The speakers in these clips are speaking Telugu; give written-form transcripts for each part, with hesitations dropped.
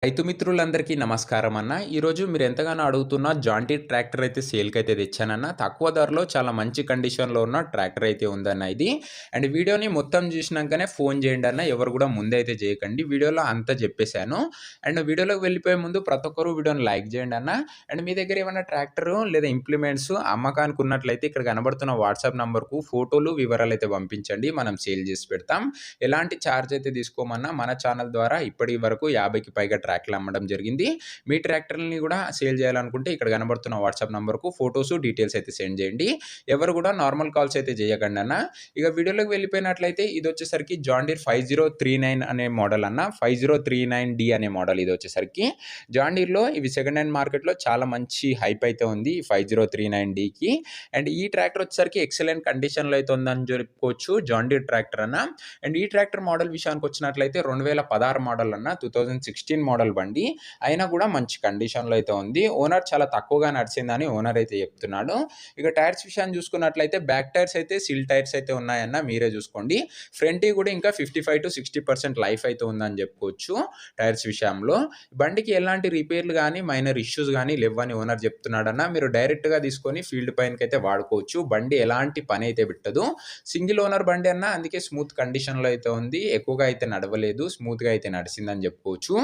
రైతు మిత్రులందరికీ నమస్కారం అన్న. ఈరోజు మీరు ఎంతగానో అడుగుతున్న జాండీర్ ట్రాక్టర్ అయితే సేల్‌కైతే తెచ్చానన్న. తక్కువ ధరలో చాలా మంచి కండిషన్‌లో ఉన్న ట్రాక్టర్ అయితే ఉందన్న ఇది. అండ్ వీడియోని మొత్తం చూసినంకనే ఫోన్ చేయండి అన్న. ఎవరు కూడా ముందైతే చేయకండి. వీడియోలో అంతా చెప్పేసాను. అండ్ వీడియోలోకి వెళ్ళిపోయే ముందు ప్రతి ఒక్కరు వీడియోని లైక్ చేయండి అన్న. అండ్ మీ దగ్గర ఏమైనా ట్రాక్టరు లేదా ఇంప్లిమెంట్స్ అమ్మకానికి ఉన్నట్లయితే ఇక్కడ కనబడుతున్న వాట్సాప్ నంబర్‌కు ఫోటోలు, వివరాలైతే పంపించండి. మనం సేల్ చేసి పెడతాం. ఎలాంటి ఛార్జ్ అయితే తీసుకోమన్నా మన ఛానల్ ద్వారా ఇప్పటి వరకు 50కి పైగా ట్రాక్టర్లు అమ్మడం జరిగింది. మీ ట్రాక్టర్‌లని కూడా సేల్ చేయాలనుకుంటే ఇక్కడ కనబడుతున్న వాట్సాప్ నంబర్‌కు ఫోటోస్, డీటెయిల్స్ అయితే సెండ్ చేయండి. ఎవరు కూడా నార్మల్ కాల్స్ అయితే చేయకండి అన్న. ఇక వీడియోలోకి వెళ్ళిపోయినట్లయితే ఇదొచ్చేసరికి జాండీర్ 5039 అనే మోడల్ అన్న. 5039D అనే మోడల్ ఇదొచ్చేసరికి. జాండీర్‌లో ఇవి సెకండ్ హ్యాండ్ మార్కెట్‌లో చాలా మంచి హైప్ అయితే ఉంది. 5039Dకి. అండ్ ఈ ట్రాక్టర్ వచ్చేసరికి ఎక్సలెంట్ కండిషన్‌లో అయితే ఉందని చెప్పుకోవచ్చు. జాండీర్ ట్రాక్టర్ అన్న. అండ్ ఈ ట్రాక్టర్ మోడల్ విషయానికి వచ్చినట్లయితే 2016 మోడల్ అన్న. 2016 మోడల్ బండి. అయినా కూడా మంచి కండిషన్‌లో అయితే ఉంది. ఓనర్ చాలా తక్కువగా నడిచిందని ఓనర్ అయితే చెప్తున్నాడు. ఇక టైర్స్ విషయాన్ని చూసుకున్నట్లయితే బ్యాక్ టైర్స్ అయితే సిల్ టైర్స్ అయితే ఉన్నాయన్న మీరే చూసుకోండి. ఫ్రంట్‌యి కూడా ఇంకా 55-60% లైఫ్ అయితే ఉందని చెప్పుకోవచ్చు టైర్స్ విషయంలో. బండికి ఎలాంటి రిపేర్లు గానీ, మైనర్ ఇష్యూస్ గానీ లెవ్వని ఓనర్ చెప్తున్నాడన్న. మీరు డైరెక్ట్‌గా తీసుకొని ఫీల్డ్ పైనకైతే వాడుకోవచ్చు. బండి ఎలాంటి పని అయితే పెట్టదు. సింగిల్ ఓనర్ బండి అన్న అందుకే స్మూత్ కండిషన్‌లో అయితే ఉంది. ఎక్కువగా అయితే నడవలేదు. స్మూత్‌గా అయితే నడిసిందని చెప్పుకోవచ్చు.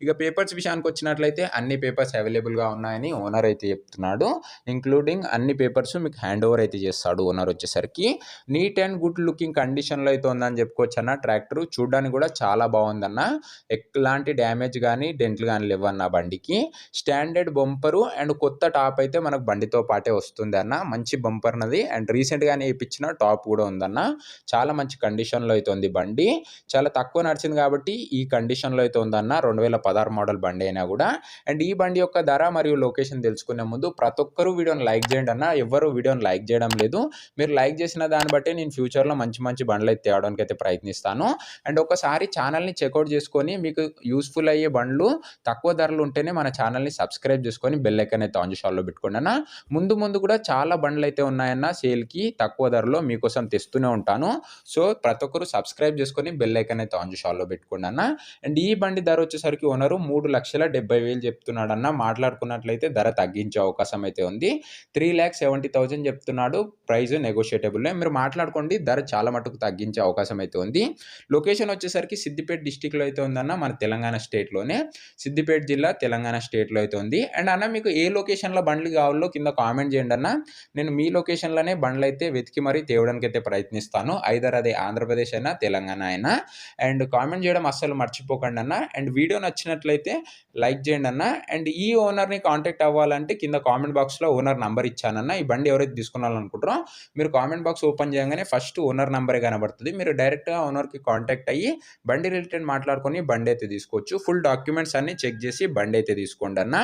ఇక పేపర్స్ విషయానికొచ్చినట్లయితే అన్ని పేపర్స్ అవైలబుల్‌గా ఉన్నాయని ఓనర్ అయితే చెప్తున్నాడు. ఇంక్లూడింగ్ అన్ని పేపర్స్ మీకు హ్యాండ్ ఓవర్ అయితే చేస్తాడు ఓనర్ వచ్చేసరికి. నీట్ అండ్ గుడ్ లుకింగ్ కండిషన్‌లో అయితే ఉందని చెప్పుకోవచ్చన్న ట్రాక్టరు. చూడ్డానికి కూడా చాలా బావుందన్న. ఎలాంటి డ్యామేజ్ గానీ, డెంట్లు గానీ లెవ్వన్న బండికి. స్టాండర్డ్ బంపరు అండ్ కొత్త టాప్ అయితే మనకు బండితో పాటే వస్తుందన్న. మంచి బంపర్‌నది అండ్ రీసెంట్‌గానే ఏపిచ్చిన టాప్ కూడా ఉందన్న. చాలా మంచి కండిషన్‌లో అయితే ఉంది బండి. చాలా తక్కువ నడిచింది కాబట్టి ఈ కండిషన్‌లో అయితే ఉందన్న. 2016 మోడల్ బండి అయినా కూడా. అండ్ ఈ బండి యొక్క ధర మరియు లొకేషన్ తెలుసుకునే ముందు ప్రతి ఒక్కరు వీడియోని లైక్ చేయండి అన్న. ఎవ్వరు వీడియోని లైక్ చేయడం లేదు. మీరు లైక్ చేసిన దాన్ని బట్టే నేను ఫ్యూచర్‌లో మంచి మంచి బండ్లయితే తేవడానికైతే ప్రయత్నిస్తాను. అండ్ ఒకసారి ఛానల్‌ని చెకౌట్ చేసుకొని మీకు యూజ్‌ఫుల్ అయ్యే బండ్లు తక్కువ ధరలు ఉంటేనే మన ఛానల్‌ని సబ్స్క్రైబ్ చేసుకొని బెల్ ఐకాన్ అయితే ఆన్ చేసి ఆల్‌లో పెట్టుకోండి అన్న. ముందు ముందు కూడా చాలా బండ్లయితే ఉన్నాయన్న సేల్‌కి తక్కువ ధరలో మీకోసం తెస్తూనే ఉంటాను. సో ప్రతి ఒక్కరు సబ్స్క్రైబ్ చేసుకొని బెల్ ఐకాన్ అయితే ఆన్ చేసి ఆల్‌లో పెట్టుకోండి అన్న. అండ్ ఈ బండి ధర వచ్చేసరికి ఓనరు 3,70,000 చెప్తున్నాడన్న. మాట్లాడుకున్నట్లయితే ధర తగ్గించే అవకాశం అయితే ఉంది. 3,70,000 చెప్తున్నాడు. ప్రైస్ నెగోషియేటబులే. మీరు మాట్లాడుకోండి. ధర చాలా మటుకు తగ్గించే అవకాశం అయితే ఉంది. లొకేషన్ వచ్చేసరికి సిద్దిపేట డిస్ట్రిక్ట్‌లో అయితే ఉందన్న. మన తెలంగాణ స్టేట్‌లోనే. సిద్దిపేట జిల్లా తెలంగాణ స్టేట్‌లో అయితే ఉంది. అండ్ అన్న మీకు ఏ లొకేషన్‌లో బండ్లు కావాలో కింద కామెంట్ చేయండి అన్న. నేను మీ లొకేషన్‌లోనే బండ్లయితే వెతికి మరీ తేవడానికైతే ప్రయత్నిస్తాను. ఐదర్ అది ఆంధ్రప్రదేశ్ అయినా, తెలంగాణ అయినా. అండ్ కామెంట్ చేయడం అస్సలు మర్చిపోకండి అన్న. అండ్ వీడియో నచ్చినట్లయితే లైక్ చేయండి అన్న. అండ్ ఈ ఓనర్‌ని కాంటాక్ట్ అవ్వాలంటే కింద కామెంట్ బాక్స్‌లో ఓనర్ నంబర్ ఇచ్చానన్న. ఈ బండి ఎవరైతే తీసుకోవాలనుకుంటారో మీరు కామెంట్ బాక్స్ ఓపెన్ చేయంగానే ఫస్ట్ ఓనర్ నంబరే కనబడుతది. మీరు డైరెక్ట్‌గా ఓనర్‌కి కాంటాక్ట్ అయ్యి బండి రిలేటెడ్ మాట్లాడుకొని బండి అయితే తీసుకోవచ్చు. ఫుల్ డాక్యుమెంట్స్ అన్నీ చెక్ చేసి బండి అయితే తీసుకోండి అన్న.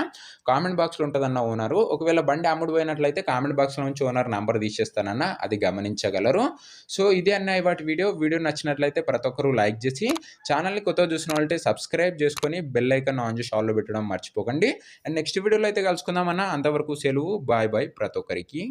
కామెంట్ బాక్స్‌లో ఉంటదన్న ఓనరు. ఒకవేళ బండి అమ్ముడు పోయినట్లయితే కామెంట్ బాక్స్‌లో నుంచి ఓనర్ నంబర్ తీసేస్తానన్న. అది గమనించగలరు. సో ఇదే అన్న ఇవాటి వీడియో. వీడియో నచ్చినట్లయితే ప్రతి ఒక్కరు లైక్ చేసి ఛానల్‌ని కొత్తగా చూసిన వాళ్ళంటే సబ్స్క్రైబ్ చేసుకొని బెల్ ఐకాన్ ఆన్ చేసి ఆల్‌లో పెట్టడం మర్చిపోకండి. అండ్ నెక్స్ట్ వీడియోలో అయితే కలుసుకుందాం అన్న. అంతవరకు సెలవు. బాయ్ బాయ్ ప్రతి ఒక్కరికి.